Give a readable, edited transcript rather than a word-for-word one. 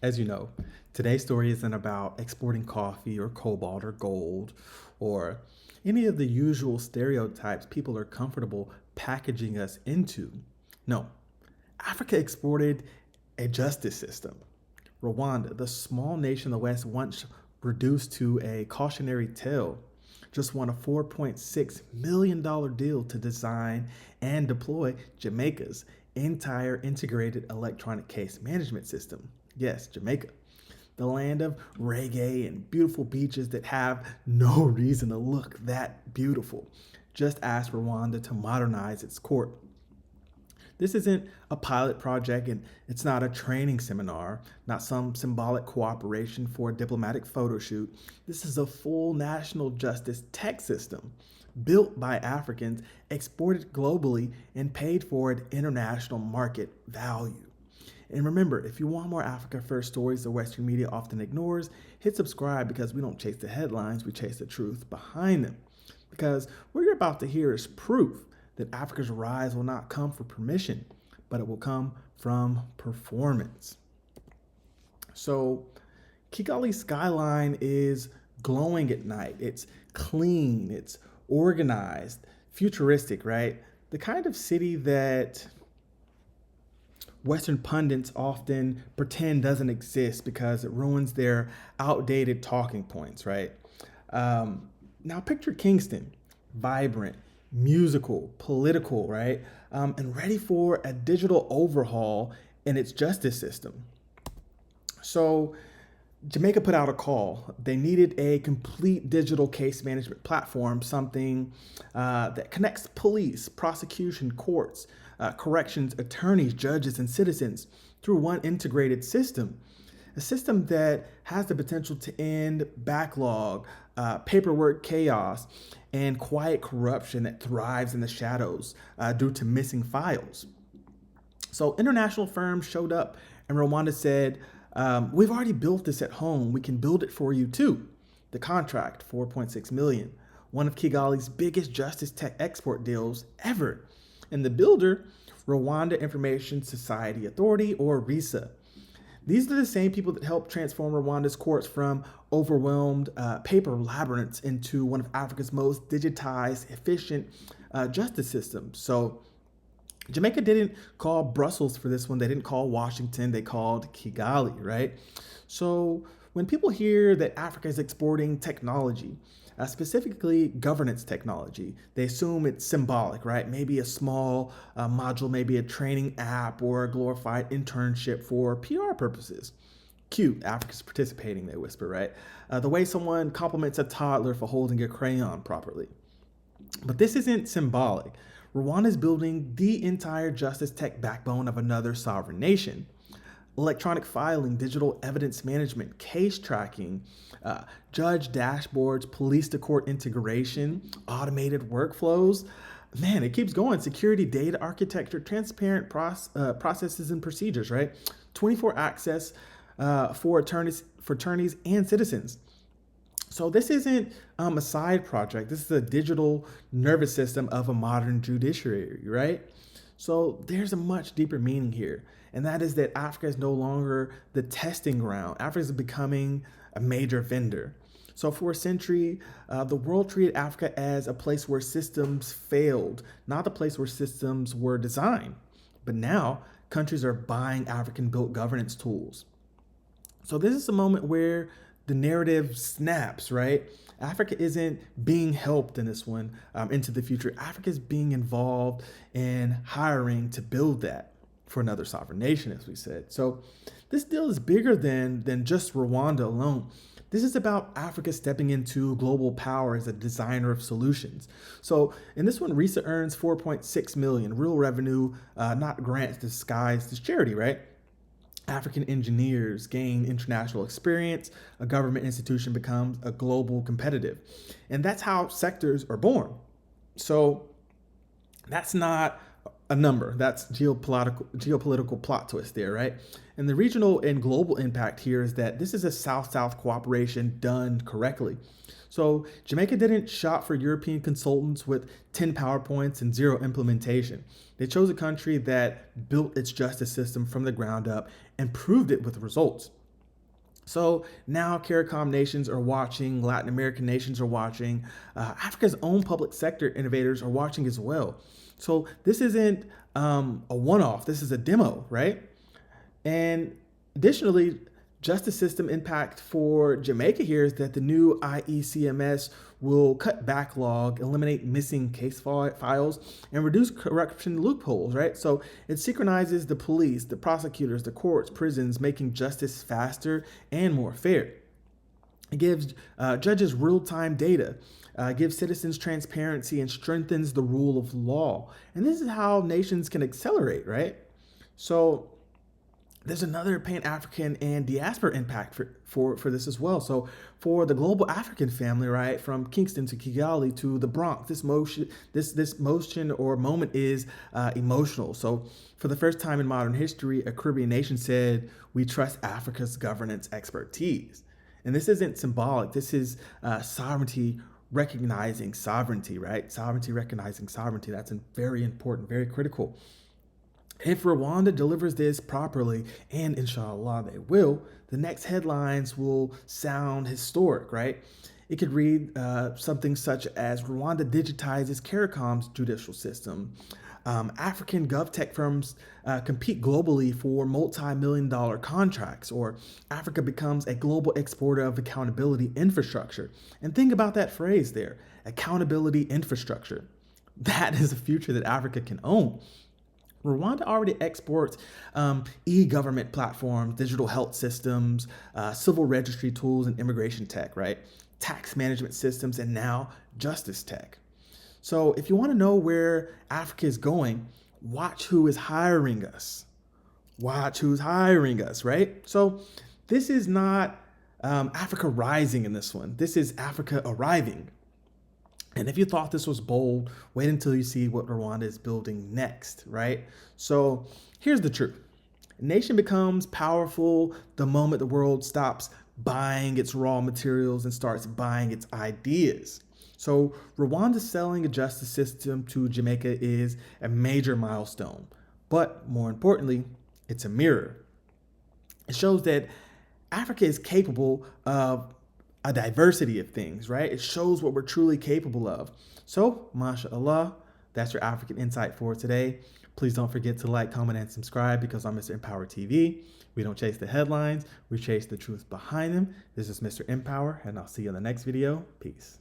As you know, today's story isn't about exporting coffee or cobalt or gold or any of the usual stereotypes people are comfortable packaging us into. No, Africa exported a justice system. Rwanda, the small nation in the West once reduced to a cautionary tale, just won a $4.6 million deal to design and deploy Jamaica's entire integrated electronic case management system. Yes, Jamaica, the land of reggae and beautiful beaches that have no reason to look that beautiful. Just asked Rwanda to modernize its court. This isn't a pilot project and it's not a training seminar, not some symbolic cooperation for a diplomatic photo shoot. This is a full national justice tech system built by Africans, exported globally, and paid for at international market value. And remember, if you want more Africa First stories the Western media often ignores, hit subscribe because we don't chase the headlines, we chase the truth behind them. Because what you're about to hear is proof that Africa's rise will not come from permission, but it will come from performance. So, Kigali's skyline is glowing at night. It's clean, it's organized, futuristic, right? The kind of city that Western pundits often pretend doesn't exist because it ruins their outdated talking points, right? Now, picture Kingston, vibrant, musical, political, right? And ready for a digital overhaul in its justice system. So, Jamaica put out a call. They needed a complete digital case management platform, something that connects police, prosecution, courts, corrections, attorneys, judges, and citizens through one integrated system. A system that has the potential to end backlog, paperwork chaos, and quiet corruption that thrives in the shadows due to missing files. So international firms showed up and Rwanda said, we've already built this at home. We can build it for you too. The contract, 4.6 million, one of Kigali's biggest justice tech export deals ever. And the builder, Rwanda Information Society Authority, or RISA. These are the same people that helped transform Rwanda's courts from overwhelmed paper labyrinths into one of Africa's most digitized, efficient justice systems. So Jamaica didn't call Brussels for this one. They didn't call Washington. They called Kigali, right? So when people hear that Africa is exporting technology, specifically governance technology, they assume it's symbolic, right? Maybe a small module, maybe a training app or a glorified internship for PR purposes. Cute, Africa's participating, they whisper, right? The way someone compliments a toddler for holding a crayon properly. But this isn't symbolic. Rwanda is building the entire justice tech backbone of another sovereign nation. Electronic filing, digital evidence management, case tracking, judge dashboards, police to court integration, automated workflows. Man, it keeps going. Security, data architecture, transparent processes and procedures, right? 24 access for attorneys and citizens. So this isn't a side project. This is a digital nervous system of a modern judiciary, right? So there's a much deeper meaning here, and that is that Africa is no longer the testing ground. Africa is becoming a major vendor. So for a century, the world treated Africa as a place where systems failed, not the place where systems were designed. But now, countries are buying African-built governance tools. So this is a moment where the narrative snaps, right? Africa isn't being helped in this one into the future. Africa is being involved in hiring to build that for another sovereign nation, as we said. So this deal is bigger than just Rwanda alone. This is about Africa stepping into global power as a designer of solutions. So in this one, RISA earns 4.6 million, real revenue, not grants disguised as charity, right? African engineers gain international experience, a government institution becomes a global competitive. And that's how sectors are born. So that's not a number, that's geopolitical plot twist there, right? And the regional and global impact here is that this is a South-South cooperation done correctly. So Jamaica didn't shop for European consultants with 10 PowerPoints and zero implementation. They chose a country that built its justice system from the ground up and proved it with results. So now CARICOM nations are watching, Latin American nations are watching, Africa's own public sector innovators are watching as well. So this isn't a one-off, this is a demo, right? And additionally, justice system impact for Jamaica here is that the new IECMS will cut backlog, eliminate missing case files, and reduce corruption loopholes, right? So it synchronizes the police, the prosecutors, the courts, prisons, making justice faster and more fair. It gives judges real-time data, gives citizens transparency, and strengthens the rule of law. And this is how nations can accelerate, right? So there's another Pan-African and diaspora impact for this as well. So for the global African family, right, from Kingston to Kigali to the Bronx, this motion or moment is emotional. So for the first time in modern history, a Caribbean nation said, "We trust Africa's governance expertise." And this isn't symbolic. This is sovereignty recognizing sovereignty, right? Sovereignty recognizing sovereignty. That's very important, very critical. If Rwanda delivers this properly, and inshallah they will, the next headlines will sound historic, right? It could read something such as Rwanda digitizes CARICOM's judicial system. African GovTech firms compete globally for multi-million-dollar contracts, or Africa becomes a global exporter of accountability infrastructure. And think about that phrase there, accountability infrastructure. That is a future that Africa can own. Rwanda already exports e-government platforms, digital health systems, civil registry tools, and immigration tech, right? Tax management systems, and now justice tech. So if you want to know where Africa is going, watch who is hiring us. Watch who's hiring us, right? So this is not Africa rising in this one. This is Africa arriving. And if you thought this was bold, wait until you see what Rwanda is building next, right? So here's the truth. A nation becomes powerful the moment the world stops buying its raw materials and starts buying its ideas. So Rwanda selling a justice system to Jamaica is a major milestone. But more importantly, it's a mirror. It shows that Africa is capable of a diversity of things, right? It shows what we're truly capable of. So, mashallah, that's your African insight for today. Please don't forget to like, comment, and subscribe because I'm Mr. Empower TV. We don't chase the headlines, we chase the truth behind them. This is Mr. Empower, and I'll see you in the next video. Peace.